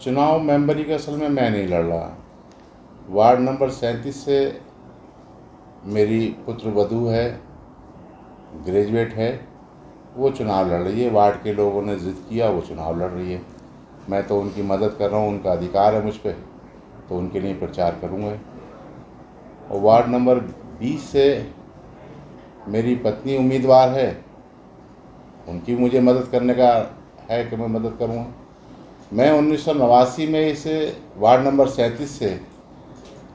चुनाव मेंबरी का असल में मैं नहीं लड़ रहा। वार्ड नंबर 37 से मेरी पुत्रवधू है, ग्रेजुएट है, वो चुनाव लड़ रही है। वार्ड के लोगों ने ज़िद किया, वो चुनाव लड़ रही है। मैं तो उनकी मदद कर रहा हूँ, उनका अधिकार है मुझ पर, तो उनके लिए प्रचार करूँगा। और वार्ड नंबर 20 से मेरी पत्नी उम्मीदवार है, उनकी मुझे मदद करने का है कि मैं मदद करूँगा। मैं 1989 में इस वार्ड नंबर 37 से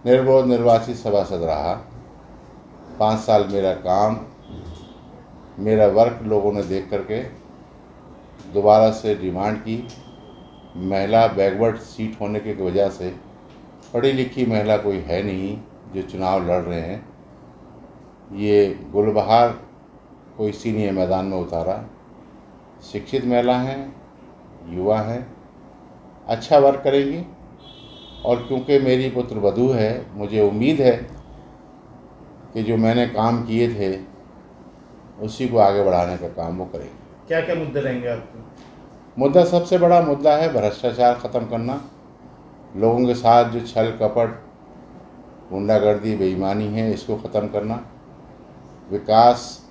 निर्विरोध निर्वाचित सभासद रहा। 5 साल मेरा काम, मेरा वर्क लोगों ने देख करके दोबारा से डिमांड की। महिला बैकवर्ड सीट होने की वजह से पढ़ी लिखी महिला कोई है नहीं जो चुनाव लड़ रहे हैं। ये गुलबहार को इसी ने मैदान में उतारा। शिक्षित महिला हैं, युवा हैं, अच्छा वर्क करेंगी। और क्योंकि मेरी पुत्रवधू है, मुझे उम्मीद है कि जो मैंने काम किए थे उसी को आगे बढ़ाने का काम वो करेंगे। क्या क्या मुद्दे रहेंगे आपके? मुद्दा, सबसे बड़ा मुद्दा है भ्रष्टाचार ख़त्म करना। लोगों के साथ जो छल कपट, गुंडागर्दी, बेईमानी है, इसको ख़त्म करना। विकास,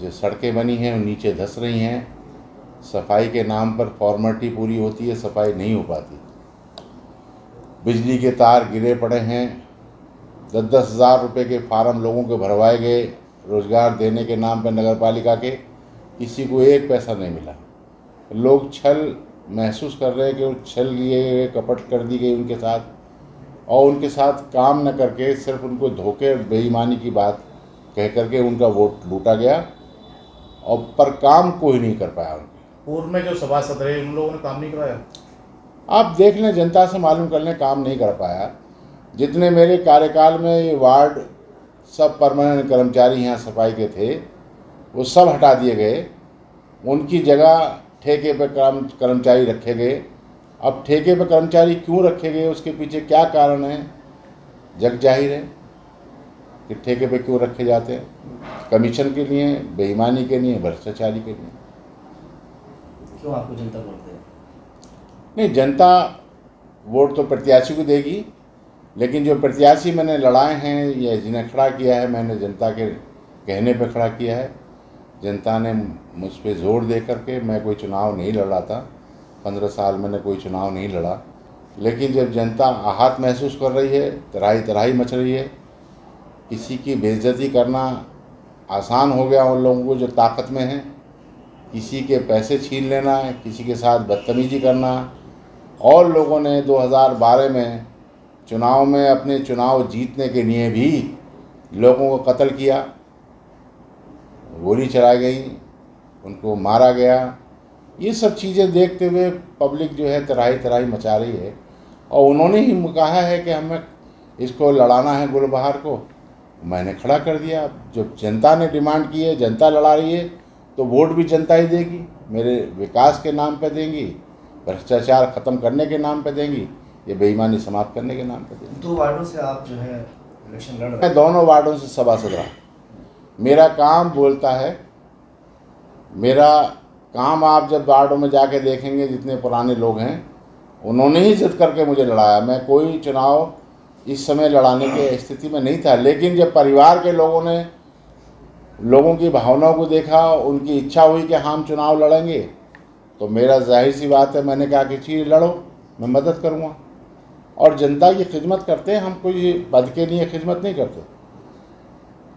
जो सड़कें बनी हैं वो नीचे धंस रही हैं। सफाई के नाम पर फॉर्मेलिटी पूरी होती है, सफाई नहीं हो पाती। बिजली के तार गिरे पड़े हैं। 10-10 हज़ार रुपये के फार्म लोगों के भरवाए गए रोज़गार देने के नाम पर नगर पालिका के, किसी को एक पैसा नहीं मिला। लोग छल महसूस कर रहे हैं कि वो छल लिए गए, कपट कर दी गई उनके साथ, और उनके साथ काम न करके सिर्फ उनको धोखे बेईमानी की बात कह करके उनका वोट लूटा गया, और पर काम कोई नहीं कर पाया उनके। पूर्व में जो सभासद रहे उन लोगों ने काम नहीं कराया? आप देख लें, जनता से मालूम कर लें, काम नहीं कर पाया। जितने मेरे कार्यकाल में ये वार्ड सब परमानेंट कर्मचारी यहाँ सफाई के थे, वो सब हटा दिए गए। उनकी जगह ठेके पर कर्मचारी रखे गए। अब ठेके पर कर्मचारी क्यों रखे गए, उसके पीछे क्या कारण है, जग जाहिर है कि ठेके पे क्यों रखे जाते हैं। कमीशन के लिए, बेईमानी के लिए, भ्रष्टाचारी के लिए। क्यों आपको जनता वोट दे? नहीं, जनता वोट तो प्रत्याशी को देगी, लेकिन जो प्रत्याशी मैंने लड़ाए हैं या जिन्हें खड़ा किया है, मैंने जनता के कहने पर खड़ा किया है। जनता ने मुझ पर जोर दे करके, मैं कोई चुनाव नहीं लड़ा था, 15 साल मैंने कोई चुनाव नहीं लड़ा। लेकिन जब जनता आहत महसूस कर रही है, तराही तराही मच रही है, किसी की बेइज्जती करना आसान हो गया उन लोगों को जो ताकत में हैं, किसी के पैसे छीन लेना, किसी के साथ बदतमीजी करना। और लोगों ने 2012 में चुनाव में अपने चुनाव जीतने के लिए भी लोगों को कत्ल किया, गोली चलाई गई, उनको मारा गया। ये सब चीज़ें देखते हुए पब्लिक जो है तराही तराही मचा रही है, और उन्होंने ही कहा है कि हमें इसको लड़ाना है गुलबहार को। मैंने खड़ा कर दिया। जब जनता ने डिमांड की है, जनता लड़ा रही है, तो वोट भी जनता ही देगी। मेरे विकास के नाम पे देंगी, भ्रष्टाचार ख़त्म करने के नाम पे देंगी, ये बेईमानी समाप्त करने के नाम पे देंगी। 2 वार्डों से आप जो है इलेक्शन लड़ रहे मैं हैं। दोनों वार्डों से सभासद रहा। मेरा काम बोलता है, मेरा काम आप जब वार्डों में जाके देखेंगे, जितने पुराने लोग हैं उन्होंने ही जिद करके मुझे लड़ाया। मैं कोई चुनाव इस समय लड़ाने की स्थिति में नहीं था, लेकिन जब परिवार के लोगों ने लोगों की भावनाओं को देखा, उनकी इच्छा हुई कि हम चुनाव लड़ेंगे, तो मेरा जाहिर सी बात है, मैंने कहा कि चीज़ लड़ो, मैं मदद करूँगा। और जनता की खिदमत करते हैं, हम कोई पद के लिए खिदमत नहीं करते।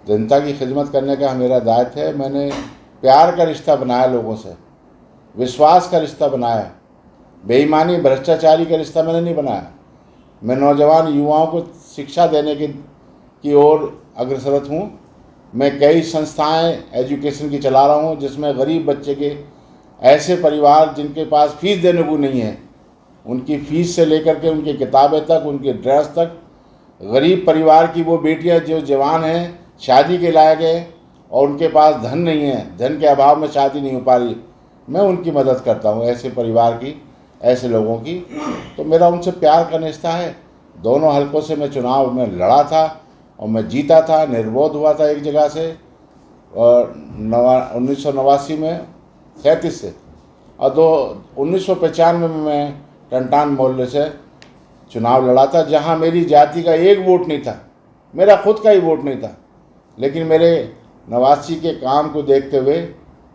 जनता की खिदमत करने का मेरा दायित्व है। मैंने प्यार का रिश्ता बनाया लोगों से, विश्वास का रिश्ता बनाया, बेईमानी भ्रष्टाचारी का रिश्ता मैंने नहीं बनाया। मैं नौजवान युवाओं को शिक्षा देने की ओर अग्रसर हूँ। मैं कई संस्थाएं एजुकेशन की चला रहा हूँ, जिसमें गरीब बच्चे के ऐसे परिवार जिनके पास फीस देने को नहीं है, उनकी फ़ीस से लेकर के उनकी किताबें तक, उनके ड्रेस तक, गरीब परिवार की वो बेटियां जो जवान हैं, शादी के लायक हैं और उनके पास धन नहीं है, धन के अभाव में शादी नहीं हो पा रही, मैं उनकी मदद करता हूँ, ऐसे परिवार की, ऐसे लोगों की। तो मेरा उनसे प्यार का रिश्ता है। दोनों हलकों से मैं चुनाव में लड़ा था और मैं जीता था, निर्विरोध हुआ था एक जगह से, और 1989 में 37 से, और 1995 में मैं टनटान मोहल्ले से चुनाव लड़ा था, जहाँ मेरी जाति का एक वोट नहीं था, मेरा खुद का ही वोट नहीं था। लेकिन मेरे नवासी के काम को देखते हुए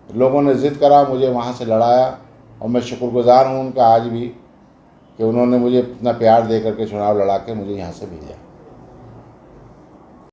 लोगों ने ज़िद करा, मुझे वहाँ से लड़ाया, और मैं शुक्रगुज़ार हूँ उनका आज भी कि उन्होंने मुझे इतना प्यार दे करके चुनाव लड़ा के मुझे यहाँ से भेजा।